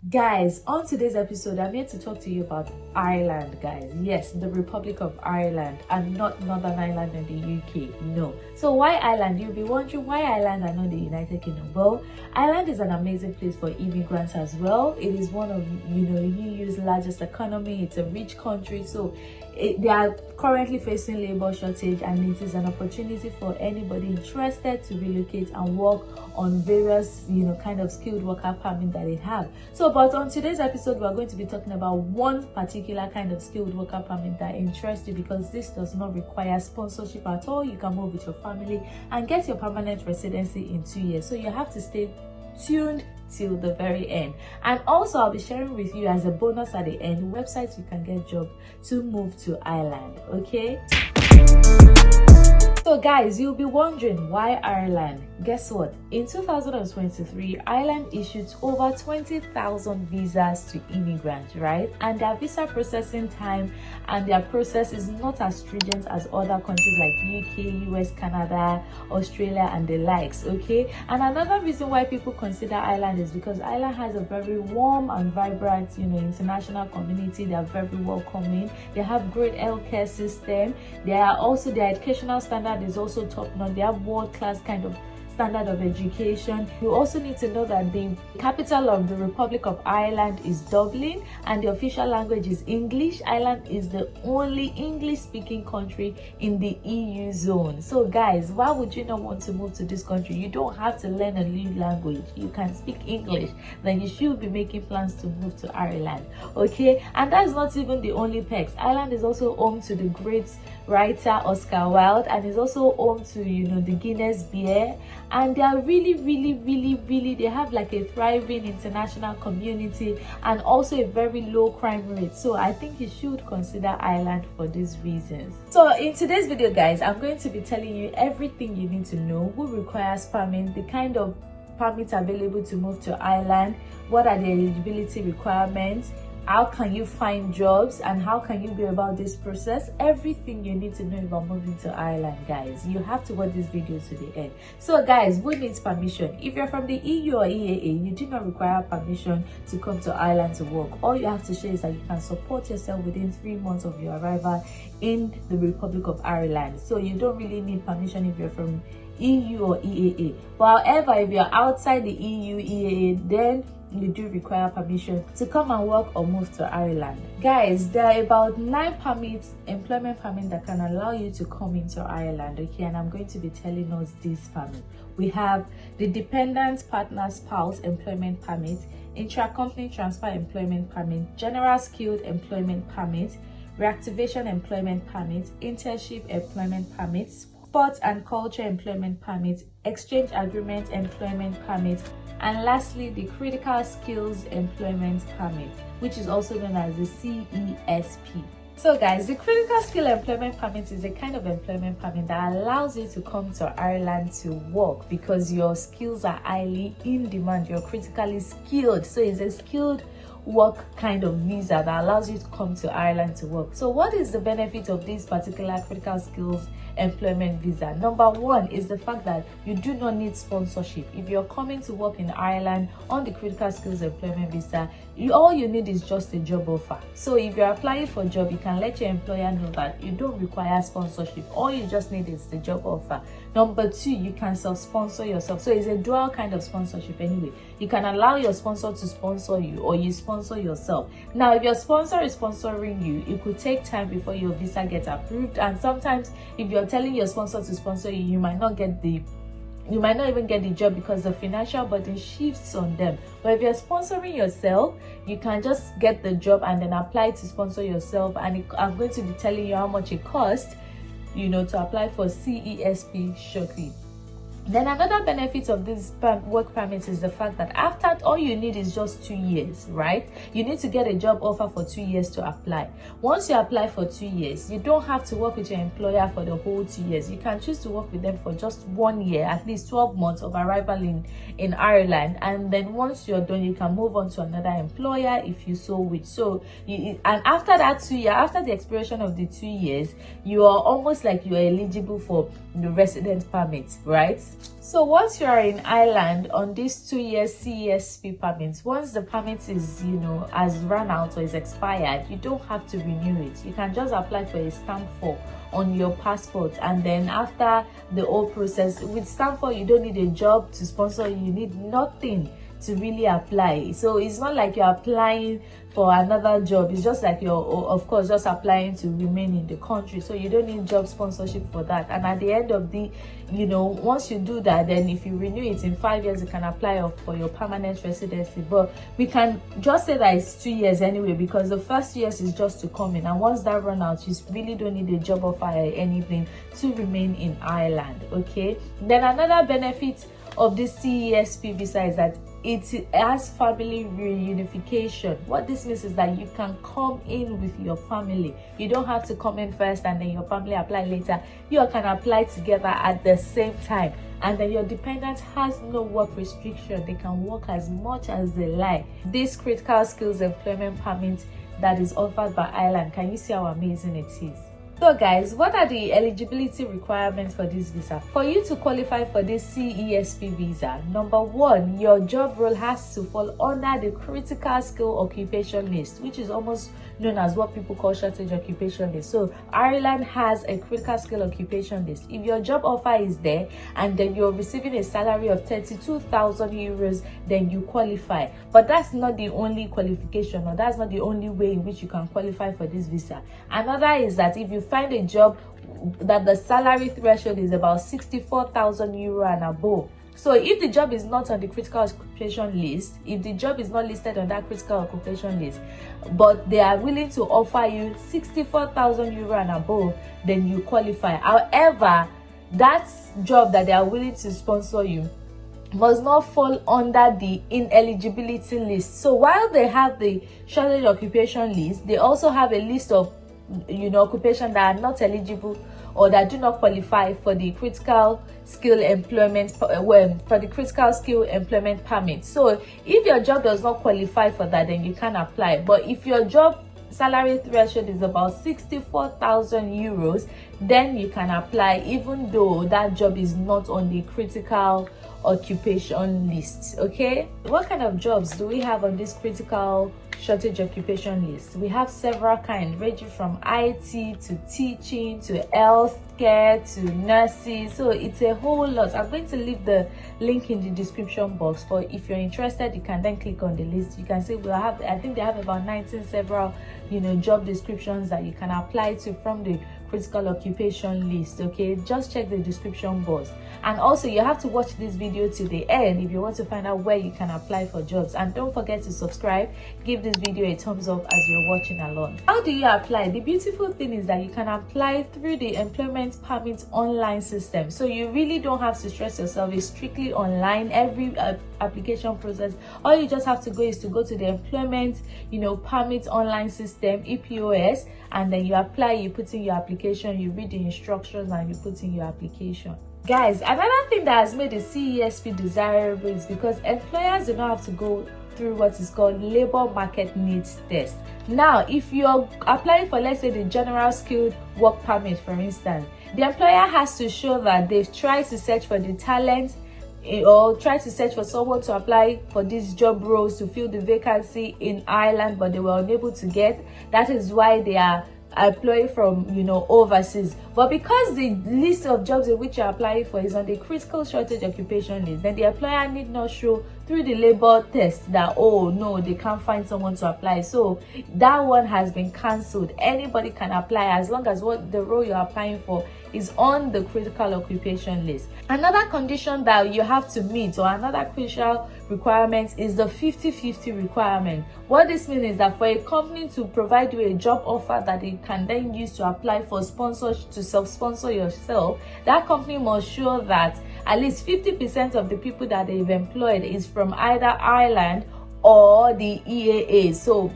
Guys, on today's episode, I'm here to talk to you about Ireland, guys. Yes, the Republic of Ireland, and not Northern Ireland and the UK. No. So why Ireland? You'll be wondering why Ireland and not the United Kingdom. Well, Ireland is an amazing place for immigrants as well. It is one of EU's largest economy. It's a rich country, so they are currently facing labor shortage, and it is an opportunity for anybody interested to relocate and work on various kind of skilled worker permit that they have. So but on today's episode, we're going to be talking about one particular kind of skilled worker permit that interests you, because this does not require sponsorship at all. You can move with your family and get your permanent residency in 2 years, so you have to stay tuned till the very end. And also, I'll be sharing with you as a bonus at the end websites you can get jobs to move to Ireland. Okay, so guys, you'll be wondering why Ireland. Guess what? In 2023, Ireland issued over 20,000 visas to immigrants, right? And their visa processing time and their process is not as stringent as other countries like UK, US, Canada, Australia, and the likes. Okay, and another reason why people consider Ireland is because Ireland has a very warm and vibrant, international community. They are very welcoming. They have great healthcare system. Their educational standard is also top notch. They have world-class kind of standard of education. You also need to know that the capital of the Republic of Ireland is Dublin, and the official language is English. Ireland is the only English-speaking country in the EU zone. So guys, why would you not want to move to this country? You don't have to learn a new language. You can speak English. Then you should be making plans to move to Ireland. Okay, and that's not even the only perks. Ireland is also home to the great writer Oscar Wilde, and is also home to the Guinness beer. And they are really they have like a thriving international community and also a very low crime rate. So I think you should consider Ireland for these reasons. So in today's video, guys, I'm going to be telling you everything you need to know: who requires permit, the kind of permits available to move to Ireland, what are the eligibility requirements, how can you find jobs, and how can you go about this process. Everything you need to know about moving to Ireland, guys. You have to watch this video to the end. So guys, who needs permission? If you're from the EU or EAA, you do not require permission to come to Ireland to work. All you have to show is that you can support yourself within 3 months of your arrival in the Republic of Ireland. So you don't really need permission if you're from EU or EAA. But however, if you're outside the EU, EAA, then you do require permission to come and work or move to Ireland. Guys, there are about 9 employment permits that can allow you to come into Ireland. Okay, and I'm going to be telling us this permit. We have the Dependants, Partner, Spouse Employment Permit, Intra-Company Transfer Employment Permit, General Skilled Employment Permit, Reactivation Employment Permit, Internship Employment Permit, Sports and Culture Employment Permit, Exchange Agreement Employment Permit, and lastly, the Critical Skills Employment Permit, which is also known as the CSEP. So guys, the Critical Skill Employment Permit is a kind of employment permit that allows you to come to Ireland to work because your skills are highly in demand. You're critically skilled. So it's a skilled work kind of visa that allows you to come to Ireland to work. So what is the benefit of this particular critical skills employment visa? Number one is the fact that you do not need sponsorship. If you're coming to work in Ireland on the critical skills employment visa, all you need is just a job offer. So if you're applying for a job, you can let your employer know that you don't require sponsorship. All you just need is the job offer. Number two, you can self-sponsor yourself. So it's a dual kind of sponsorship anyway. You can allow your sponsor to sponsor you, or you sponsor yourself. Now, if your sponsor is sponsoring you, it could take time before your visa gets approved. And sometimes if you're telling your sponsor to sponsor you, you might not even get the job because the financial burden shifts on them. But if you're sponsoring yourself, you can just get the job and then apply to sponsor yourself. And I'm going to be telling you how much it costs, to apply for CESP shortly. Then another benefit of this work permit is the fact that after all you need is just 2 years, right? You need to get a job offer for 2 years to apply. Once you apply for 2 years, you don't have to work with your employer for the whole 2 years. You can choose to work with them for just 1 year, at least 12 months of arrival in Ireland. And then once you're done, you can move on to another employer if you so wish. So, and after that 2 years, after the expiration of the 2 years, you are almost like you are eligible for the residence permit, right? So once you are in Ireland on this 2-year CSEP permit, once the permit is, has run out or is expired, you don't have to renew it. You can just apply for a stamp 4 on your passport, and then after the whole process, with stamp 4, you don't need a job to sponsor you. You need nothing to really apply. So it's not like you're applying for another job. It's just like you're, of course, just applying to remain in the country. So you don't need job sponsorship for that. And at the end of the, once you do that, then if you renew it in 5 years, you can apply for your permanent residency. But we can just say that it's 2 years anyway, because the first years is just to come in, and once that run out, you really don't need a job offer or anything to remain in Ireland. Okay, then another benefit of this CESP visa is that it has family reunification. What this means is that you can come in with your family. You don't have to come in first and then your family apply later. You can apply together at the same time, and then your dependent has no work restriction. They can work as much as they like. This critical skills employment permit that is offered by Ireland, can you see how amazing it is? So guys, what are the eligibility requirements for this visa? For you to qualify for this CESP visa, number 1, your job role has to fall under the critical skill occupation list, which is almost known as what people call shortage occupation list. So Ireland has a critical skill occupation list. If your job offer is there and then you're receiving a salary of 32,000 euros, then you qualify. But that's not the only qualification, or that's not the only way in which you can qualify for this visa. Another is that if you find a job that the salary threshold is about 64,000 euro and above. So if the job is not on the critical occupation list, if the job is not listed on that critical occupation list, but they are willing to offer you 64,000 euro and above, then you qualify. However, that job that they are willing to sponsor you must not fall under the ineligibility list. So while they have the shortage occupation list, they also have a list of occupation that are not eligible or that do not qualify for the critical skill employment permit. So if your job does not qualify for that, then you can apply. But if your job salary threshold is about 64,000 euros, then you can apply, even though that job is not on the critical occupation list. Okay, what kind of jobs do we have on this critical shortage occupation list? We have several kinds, ranging from IT to teaching to healthcare to nurses. So it's a whole lot. I'm going to leave the link in the description box, for if you're interested, you can then click on the list. You can see I think they have about 19 several job descriptions that you can apply to from the critical occupation list. Okay, just check the description box. And also, you have to watch this video to the end if you want to find out where you can apply for jobs. And don't forget to subscribe, give this video a thumbs up as you're watching along. How do you apply? The beautiful thing is that you can apply through the employment permit online system, so you really don't have to stress yourself. It's strictly online. Every application process, all you just have to go is to go to the employment permit online system, EPOS, and then you apply. You put in your application, you read the instructions, and you put in your application. Guys, another thing that has made the CESP desirable is because employers do not have to go through what is called labor market needs test. Now, if you're applying for, let's say, the general skilled work permit, for instance, the employer has to show that they've tried to search for the talent or try to search for someone to apply for these job roles to fill the vacancy in Ireland, but they were unable to get. That is why they are applying from overseas. But because the list of jobs in which you're applying for is on the critical shortage occupation list, then the employer need not show through the labor test that, oh no, they can't find someone to apply. So that one has been cancelled. Anybody can apply as long as what the role you're applying for is on the critical occupation list. Another condition that you have to meet, or another crucial requirement, is the 50-50 requirement. What this means is that for a company to provide you a job offer that it can then use to apply for sponsorship, to self-sponsor yourself, that company must show that at least 50% of the people that they've employed is from either Ireland or the EAA. So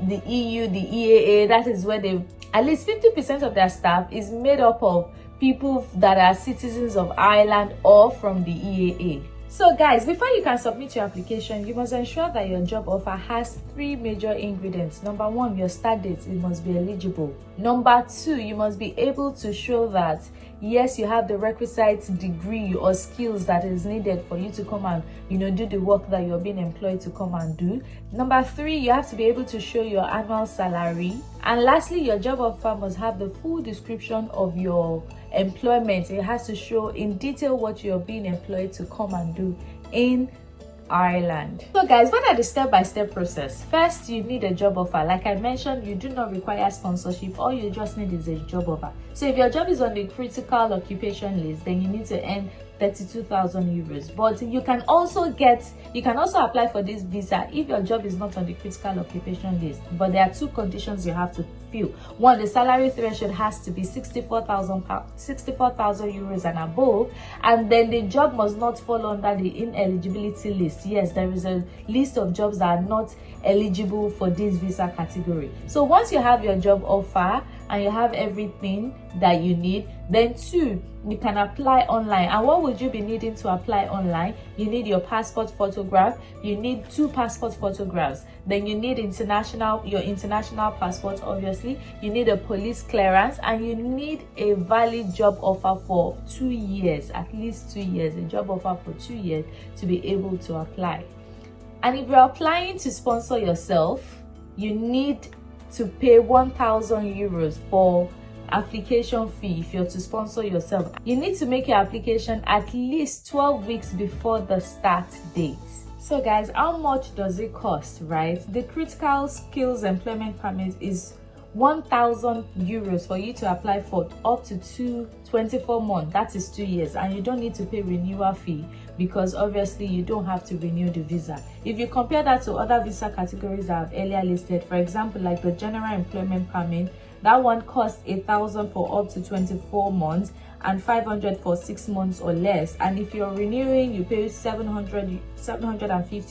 the EU, the EAA, that is where they, at least 50% of their staff is made up of people that are citizens of Ireland or from the EAA. So guys, before you can submit your application, you must ensure that your job offer has 3 major ingredients. Number 1, your start date, it must be eligible. Number 2, you must be able to show that yes, you have the requisite degree or skills that is needed for you to come and do the work that you're being employed to come and do. Number 3, you have to be able to show your annual salary. And lastly, your job offer must have the full description of your employment. It has to show in detail what you're being employed to come and do in Ireland. So guys, what are the step-by-step process? First, you need a job offer. Like I mentioned, you do not require sponsorship. All you just need is a job offer. So if your job is on the critical occupation list, then you need to earn 32,000 euros. But you can also apply for this visa if your job is not on the critical occupation list. But there are 2 conditions you have to fill. 1, the salary threshold has to be 64,000 euros and above, and then the job must not fall under the ineligibility list. Yes, there is a list of jobs that are not eligible for this visa category. So once you have your job offer and you have everything that you need, then 2, you can apply online. And what would you be needing to apply online? You need your passport photograph. You need 2 passport photographs. Then you need your international passport, obviously. You need a police clearance, and you need a valid job offer for 2 years, at least 2 years, a job offer for 2 years to be able to apply. And if you're applying to sponsor yourself, you need to pay 1,000 euros for application fee. If you're to sponsor yourself, you need to make your application at least 12 weeks before the start date. So guys, how much does it cost, right? The critical skills employment permit is 1,000 euros for you to apply for up to 24 months. That is 2 years, and you don't need to pay renewal fee because obviously you don't have to renew the visa. If you compare that to other visa categories that I've earlier listed, for example, like the general employment permit, that one costs 1,000 for up to 24 months and 500 for 6 months or less. And if you're renewing, you pay 750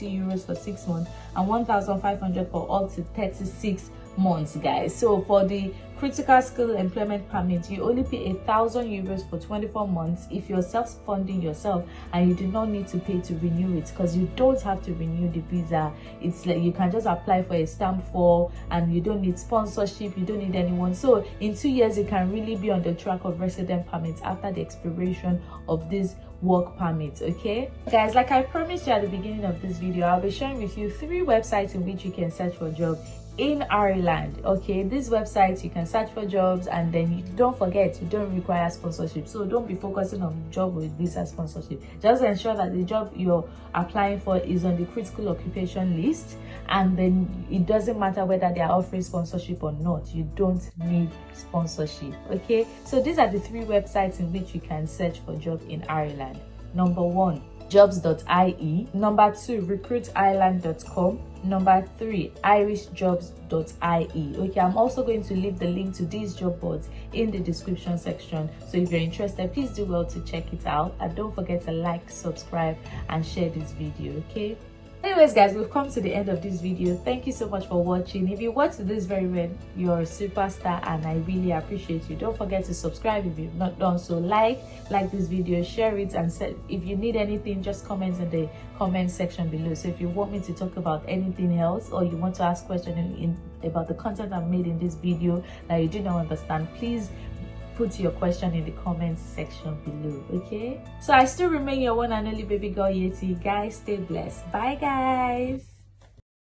euros for 6 months and 1,500 for up to 36 months, guys. So for the critical skill employment permit, you only pay 1,000 euros for 24 months if you're self-funding yourself, and you do not need to pay to renew it because you don't have to renew the visa. It's like you can just apply for a stamp for, and you don't need sponsorship, you don't need anyone. So in 2 years, you can really be on the track of resident permits after the expiration of this work permit. Okay guys, like I promised you at the beginning of this video, I'll be sharing with you 3 websites in which you can search for jobs in Ireland. Okay, these websites you can search for jobs, and then don't forget, you don't require sponsorship. So don't be focusing on job with visa sponsorship. Just ensure that the job you're applying for is on the critical occupation list, and then it doesn't matter whether they are offering sponsorship or not. You don't need sponsorship. Okay, so these are the 3 websites in which you can search for job in Ireland. Number 1, Jobs.ie. Number 2, recruitireland.com. Number 3, Irishjobs.ie. Okay, I'm also going to leave the link to these job boards in the description section. So if you're interested, please do well to check it out. And don't forget to like, subscribe, and share this video, okay? Anyways guys, we've come to the end of this video. Thank you so much for watching. If you watched this very well, you're a superstar and I really appreciate you. Don't forget to subscribe if you've not done so. Like this video, share it, and if you need anything, just comment in the comment section below. So if you want me to talk about anything else, or you want to ask questions about the content I've made in this video that you do not understand, please put your question in the comments section below. Okay, so I still remain your one and only baby girl Yeti. Guys, stay blessed. Bye guys.